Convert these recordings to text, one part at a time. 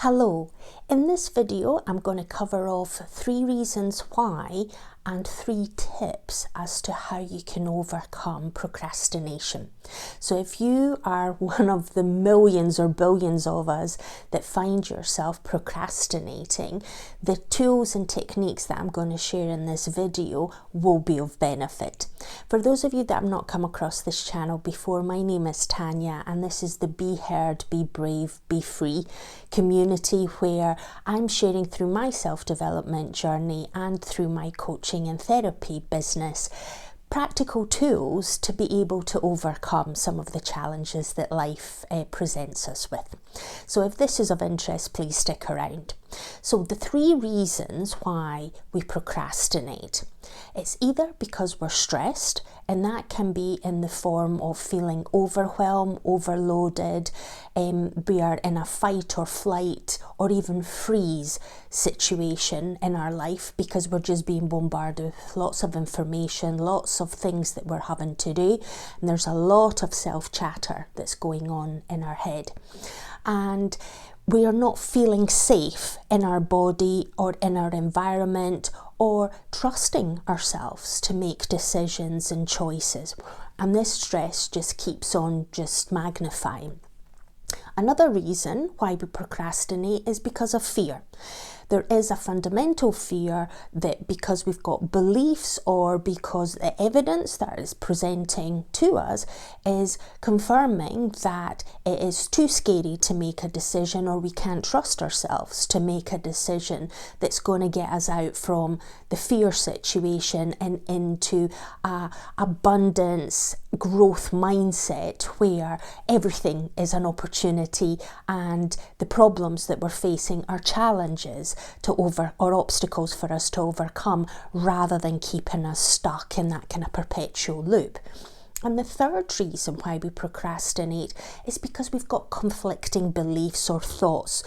Hello, in this video I'm going to cover off 3 reasons why and 3 tips as to how you can overcome procrastination. So if you are one of the millions or billions of us that find yourself procrastinating, the tools and techniques that I'm going to share in this video will be of benefit. For those of you that have not come across this channel before, my name is Tanya and this is the Be Heard, Be Brave, Be Free community where I'm sharing through my self-development journey and through my coaching and therapy business practical tools to be able to overcome some of the challenges that life presents us with. So if this is of interest, please stick around. So the 3 reasons why we procrastinate. It's either because we're stressed, and that can be in the form of feeling overwhelmed, overloaded, we are in a fight or flight or even freeze situation in our life because we're just being bombarded with lots of information, lots of things that we're having to do, and there's a lot of self-chatter that's going on in our head. And we are not feeling safe in our body or in our environment or trusting ourselves to make decisions and choices. And this stress just keeps on just magnifying. Another reason why we procrastinate is because of fear. There is a fundamental fear that because we've got beliefs or because the evidence that is presenting to us is confirming that it is too scary to make a decision, or we can't trust ourselves to make a decision that's going to get us out from the fear situation and into a abundance growth mindset where everything is an opportunity and the problems that we're facing are challenges or obstacles for us to overcome, rather than keeping us stuck in that kind of perpetual loop. And the third reason why we procrastinate is because we've got conflicting beliefs or thoughts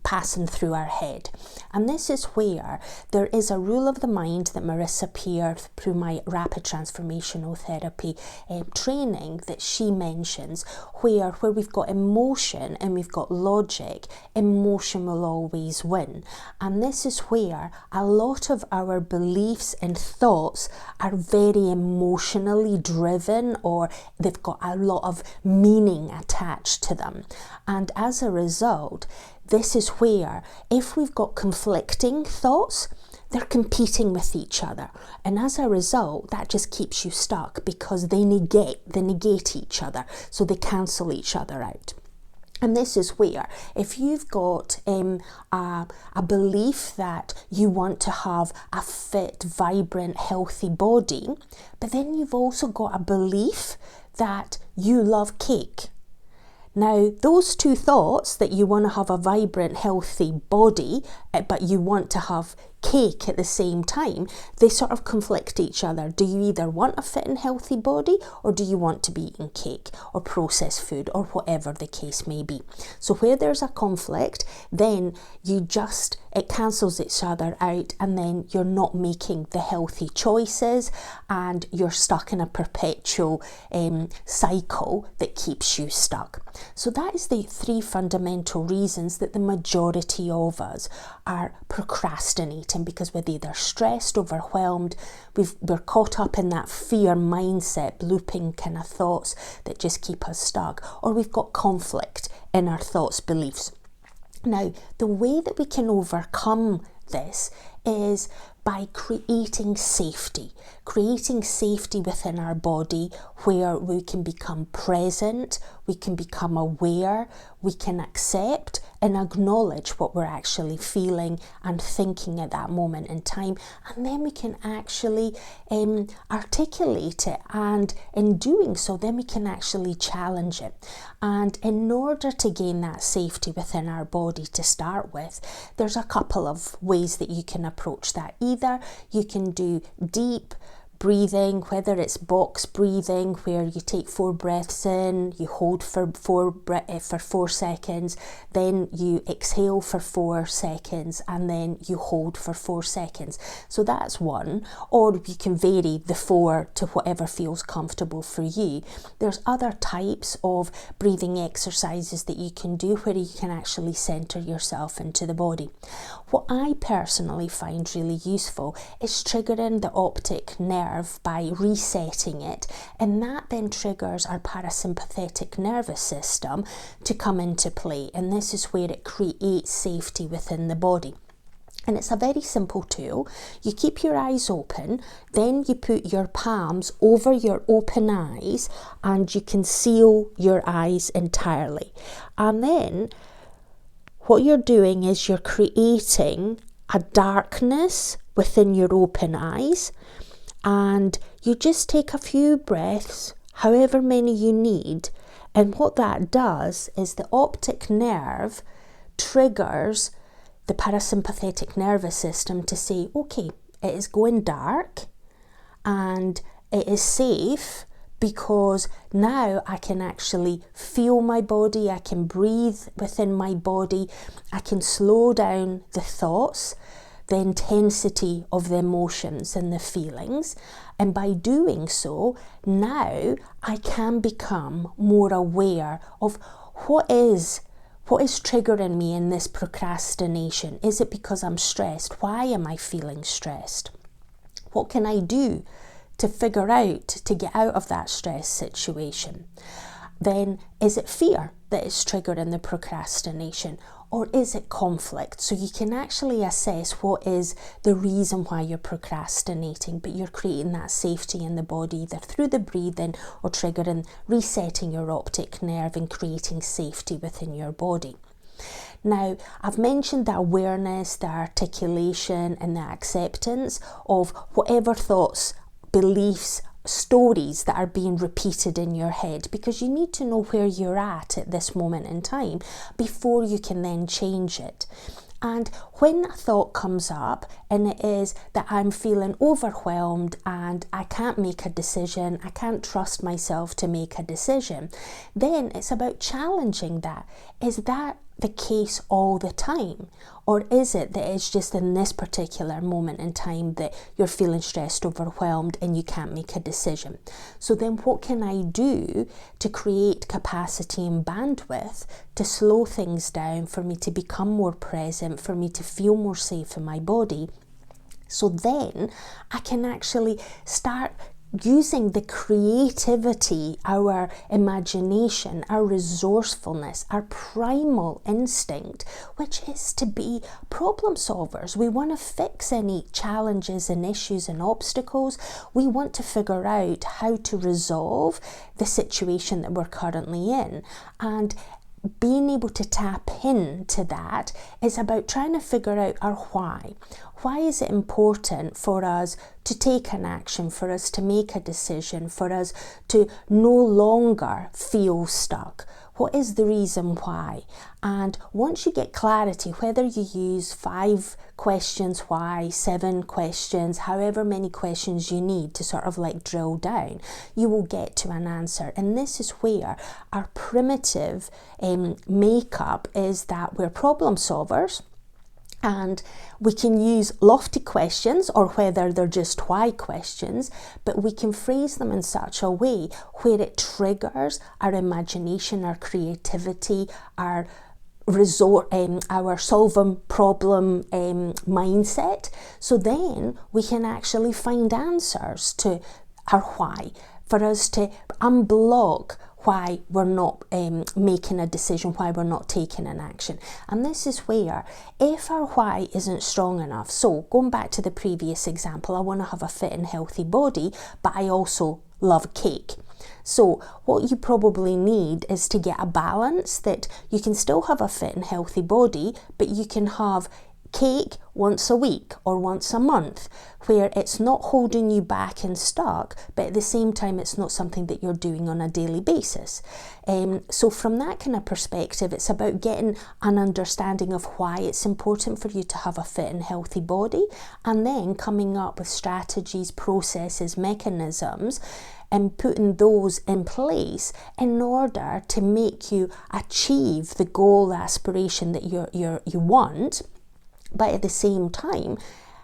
passing through our head. And this is where there is a rule of the mind that Marissa Peer, through my rapid transformational therapy training, that she mentions, where we've got emotion and we've got logic, emotion will always win. And this is where a lot of our beliefs and thoughts are very emotionally driven, or they've got a lot of meaning attached to them. And as a result, this is where, if we've got conflicting thoughts, they're competing with each other. And as a result, that just keeps you stuck because they negate each other. So they cancel each other out. And this is where, if you've got a belief that you want to have a fit, vibrant, healthy body, but then you've also got a belief that you love cake. Now, those 2 thoughts, that you want to have a vibrant, healthy body, but you want to have cake at the same time, they sort of conflict each other. Do you either want a fit and healthy body, or do you want to be eating cake or processed food or whatever the case may be? So where there's a conflict, then it cancels each other out, and then you're not making the healthy choices and you're stuck in a perpetual cycle that keeps you stuck. So that is the 3 fundamental reasons that the majority of us are procrastinating, because we're either stressed, overwhelmed, we're caught up in that fear mindset, looping kind of thoughts that just keep us stuck, or we've got conflict in our thoughts, beliefs. Now, the way that we can overcome this is by creating safety within our body, where we can become present, we can become aware, we can accept and acknowledge what we're actually feeling and thinking at that moment in time, and then we can actually articulate it, and in doing so, then we can actually challenge it. And in order to gain that safety within our body to start with, there's a couple of ways that you can approach that. Either you can do deep breathing, whether it's box breathing, where you take 4 breaths in, you hold for 4 seconds, then you exhale for 4 seconds, and then you hold for 4 seconds. So that's one, or you can vary the 4 to whatever feels comfortable for you. There's other types of breathing exercises that you can do where you can actually center yourself into the body. What I personally find really useful is triggering the optic nerve by resetting it, and that then triggers our parasympathetic nervous system to come into play, and this is where it creates safety within the body. And it's a very simple tool. You keep your eyes open, then you put your palms over your open eyes and you conceal your eyes entirely. And then what you're doing is you're creating a darkness within your open eyes, and you just take a few breaths, however many you need, and what that does is the optic nerve triggers the parasympathetic nervous system to say, okay, it is going dark and it is safe, because now I can actually feel my body, I can breathe within my body, I can slow down the thoughts, the intensity of the emotions and the feelings, and by doing so, now I can become more aware of what is triggering me in this procrastination. Is it because I'm stressed? Why am I feeling stressed? What can I do to figure out, to get out of that stress situation? Then is it fear that is triggering the procrastination, or is it conflict? So you can actually assess what is the reason why you're procrastinating, but you're creating that safety in the body either through the breathing or triggering, resetting your optic nerve and creating safety within your body. Now, I've mentioned the awareness, the articulation and the acceptance of whatever thoughts, beliefs, stories that are being repeated in your head, because you need to know where you're at this moment in time before you can then change it. And when a thought comes up and it is that I'm feeling overwhelmed and I can't make a decision, I can't trust myself to make a decision, then it's about challenging that. Is that the case all the time? Or is it that it's just in this particular moment in time that you're feeling stressed, overwhelmed, and you can't make a decision? So then what can I do to create capacity and bandwidth to slow things down, for me to become more present, for me to feel more safe in my body? So then I can actually start using the creativity, our imagination, our resourcefulness, our primal instinct, which is to be problem solvers. We want to fix any challenges and issues and obstacles. We want to figure out how to resolve the situation that we're currently in. And being able to tap into that is about trying to figure out our why. Why is it important for us to take an action, for us to make a decision, for us to no longer feel stuck? What is the reason why? And once you get clarity, whether you use 5 questions why, 7 questions, however many questions you need to sort of like drill down, you will get to an answer. And this is where our primitive makeup is that we're problem solvers. And we can use lofty questions, or whether they're just why questions, but we can phrase them in such a way where it triggers our imagination, our creativity, our our solving problem mindset. So then we can actually find answers to our why, for us to unblock why we're not making a decision, why we're not taking an action. And this is where, if our why isn't strong enough, so going back to the previous example, I want to have a fit and healthy body, but I also love cake. So what you probably need is to get a balance that you can still have a fit and healthy body, but you can have cake once a week or once a month, where it's not holding you back and stuck, but at the same time it's not something that you're doing on a daily basis. So from that kind of perspective, it's about getting an understanding of why it's important for you to have a fit and healthy body, and then coming up with strategies, processes, mechanisms, and putting those in place in order to make you achieve the goal, the aspiration that you want, but at the same time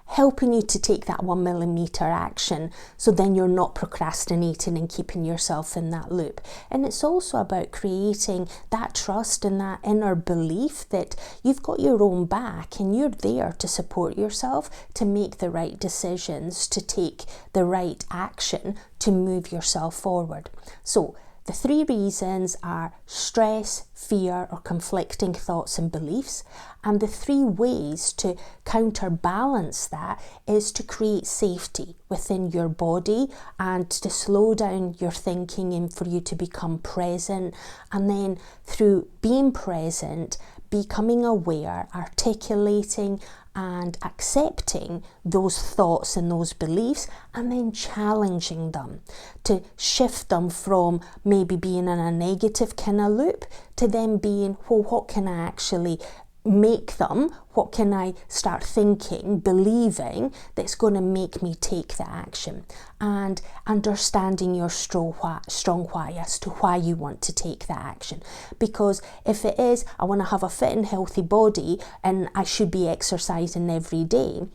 helping you to take that 1 millimeter action, so then you're not procrastinating and keeping yourself in that loop. And it's also about creating that trust and that inner belief that you've got your own back and you're there to support yourself, to make the right decisions, to take the right action, to move yourself forward. So the 3 reasons are stress, fear, or conflicting thoughts and beliefs. And the 3 ways to counterbalance that is to create safety within your body and to slow down your thinking and for you to become present. And then through being present, becoming aware, articulating and accepting those thoughts and those beliefs, and then challenging them to shift them from maybe being in a negative kind of loop to then being, well, what can I actually make them? What can I start thinking, believing that's going to make me take the action? And understanding your strong why as to why you want to take that action. Because if it is, I want to have a fit and healthy body and I should be exercising every day,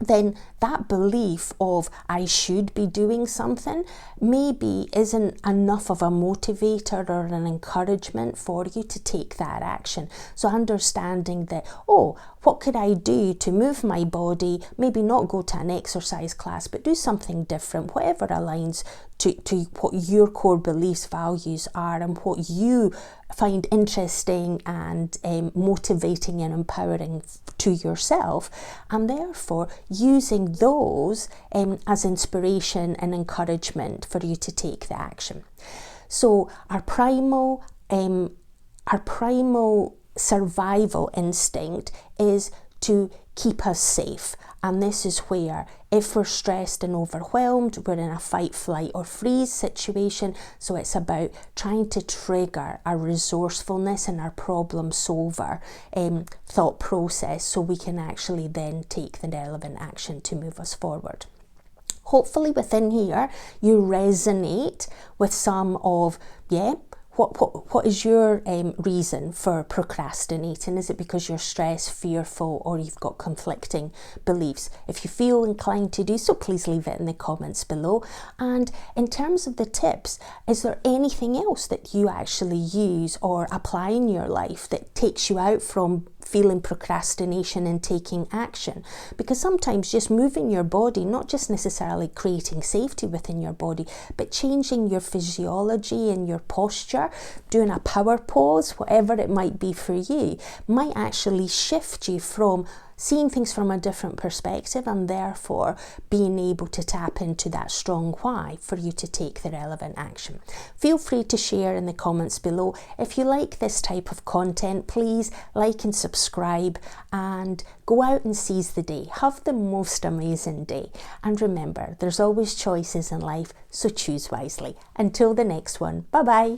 then that belief of I should be doing something maybe isn't enough of a motivator or an encouragement for you to take that action. So understanding that, oh, what could I do to move my body, maybe not go to an exercise class, but do something different, whatever aligns to what your core beliefs, values are, and what you find interesting and motivating and empowering to yourself, and therefore using those as inspiration and encouragement for you to take the action. So our primal survival instinct is to keep us safe. And this is where, if we're stressed and overwhelmed, we're in a fight, flight or freeze situation. So it's about trying to trigger our resourcefulness and our problem solver thought process, so we can actually then take the relevant action to move us forward. Hopefully within here you resonate with some of, what is your reason for procrastinating? Is it because you're stressed, fearful, or you've got conflicting beliefs? If you feel inclined to do so, please leave it in the comments below. And in terms of the tips, is there anything else that you actually use or apply in your life that takes you out from feeling procrastination and taking action? Because sometimes just moving your body, not just necessarily creating safety within your body, but changing your physiology and your posture, doing a power pose, whatever it might be for you, might actually shift you from seeing things from a different perspective, and therefore being able to tap into that strong why for you to take the relevant action. Feel free to share in the comments below. If you like this type of content, please like and subscribe, and go out and seize the day. Have the most amazing day. And remember, there's always choices in life, so choose wisely. Until the next one, bye bye.